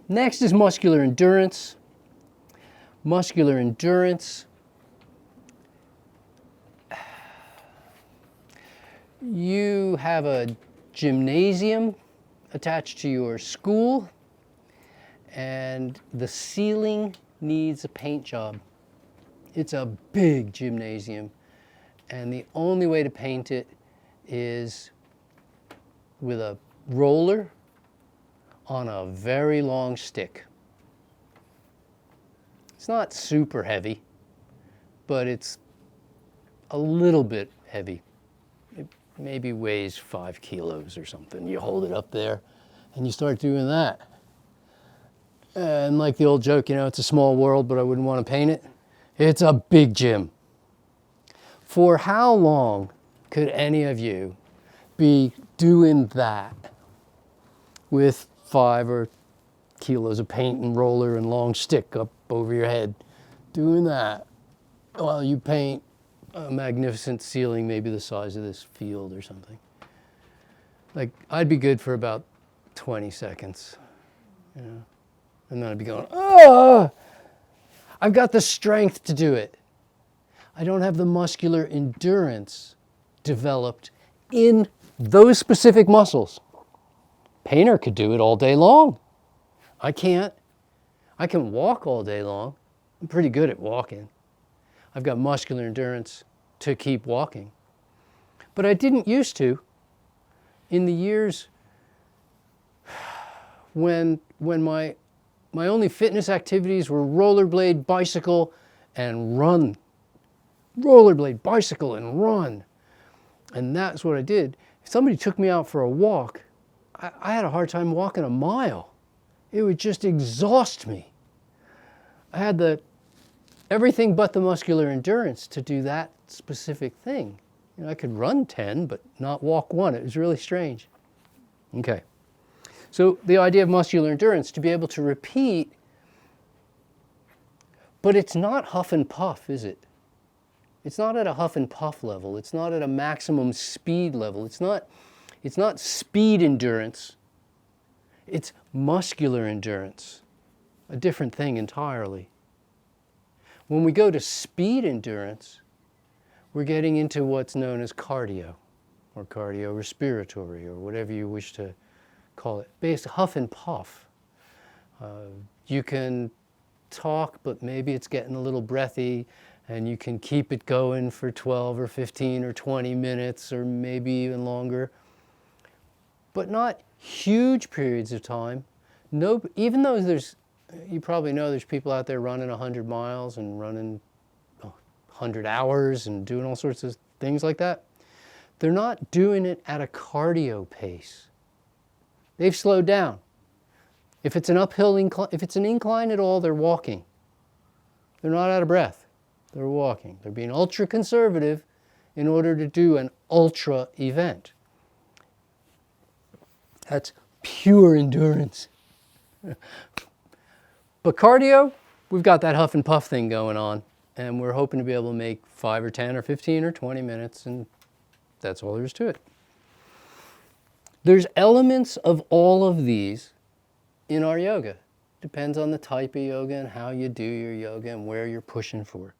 Next is muscular endurance. Muscular endurance. You have a gymnasium attached to your school, and the ceiling needs a paint job. It's a big gymnasium, and the only way to paint it is with a roller on a very long stick. It's not super heavy, but it's a little bit heavy. It maybe weighs 5 kilos or something. You hold it up there and you start doing that. And like the old joke, you know, it's a small world, but I wouldn't want to paint it. It's a big gym. For how long could any of you be doing that with 5 or kilos of paint and roller and long stick up over your head, doing that while you paint a magnificent ceiling, maybe the size of this field or something? Like, I'd be good for about 20 seconds, you know, and then I'd be going, oh, I've got the strength to do it. I don't have the muscular endurance developed in those specific muscles. Painter could do it all day long. I can't. I can walk all day long. I'm pretty good at walking. I've got muscular endurance to keep walking. But I didn't used to in the years when my only fitness activities were rollerblade, bicycle, and run. Rollerblade, bicycle, and run. And that's what I did. If somebody took me out for a walk, I had a hard time walking a mile. It would just exhaust me. I had everything but the muscular endurance to do that specific thing. You know, I could run 10, but not walk 1. It was really strange. Okay. So the idea of muscular endurance, to be able to repeat, but it's not huff and puff, is it? It's not at a huff and puff level. It's not at a maximum speed level. It's not speed endurance. It's muscular endurance, a different thing entirely. When we go to speed endurance, we're getting into what's known as cardio, or cardiorespiratory, or whatever you wish to call it. Based huff and puff. You can talk, but maybe it's getting a little breathy, and you can keep it going for 12 or 15 or 20 minutes, or maybe even longer. But not huge periods of time. No, even though you probably know there's people out there running 100 miles and running 100 hours and doing all sorts of things like that. They're not doing it at a cardio pace. They've slowed down. If it's an uphill incline, if it's an incline at all, they're walking. They're not out of breath. They're walking. They're being ultra conservative in order to do an ultra event. That's pure endurance. But cardio, we've got that huff and puff thing going on, and we're hoping to be able to make 5 or 10 or 15 or 20 minutes, and that's all there is to it. There's elements of all of these in our yoga. Depends on the type of yoga and how you do your yoga and where you're pushing for.